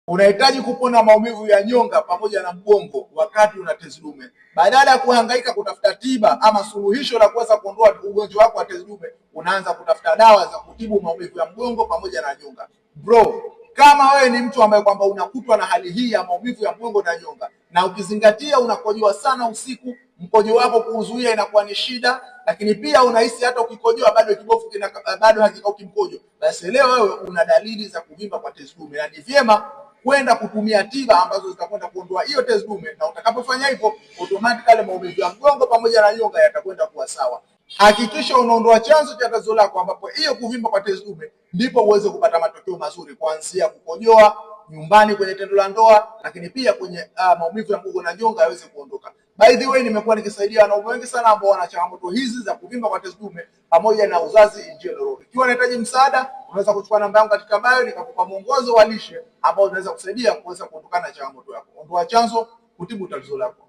Unahitaji kupona maumivu ya nyonga pamoja na mgongo wakati una tezi dume. Badala ya kuhangaika kutafuta tiba ama suluhisho la kuweza kuondoa ugonjwa wako wa tezi dume, unaanza kutafuta dawa za kutibu maumivu ya mgongo pamoja na nyonga. Bro, kama wewe ni mtu ambaye kwamba unakutwa na hali hii ya maumivu ya mgongo na nyonga, na ukizingatia unakojoa sana usiku, mkojo wako kuuzuia inakuwa ni shida, lakini pia unahisi hata ukikojoa bado kibofu bado hakikauki mkojo, basi leo wewe una dalili za kuvimba kwa tezi dume, na ni vyema kwenda kutumia tiba ambazo zitakwenda kuondoa hiyo tezi dume, na utakapofanya hivyo automatically maumivu ya mgongo pamoja na nyonga yatakwenda kuwa sawa. Hakikisha unaondoa chanzo cha tatizo lako, ambapo hiyo kuvimba kwa tezi dume, ndipo uweze kupata matokeo mazuri, kuanzia kukojoa nyumbani, kwenye tendo la ndoa, lakini pia kwenye maumivu ya mgongo na nyonga yaweze kuondoka. By the way, nimekuwa nikisaidia wanaume wengi sana ambao wana changamoto hizi za kuvimba kwa tezi dume pamoja na uzazi in general. Ikiwa unahitaji msaada, unaweza kuchukua namba yangu katika bio nikakupa mwongozo wa lishe ambao unaweza kusaidia kuweza kuondokana na changamoto yako. Ondoa chanzo, kutibu tatizo lako.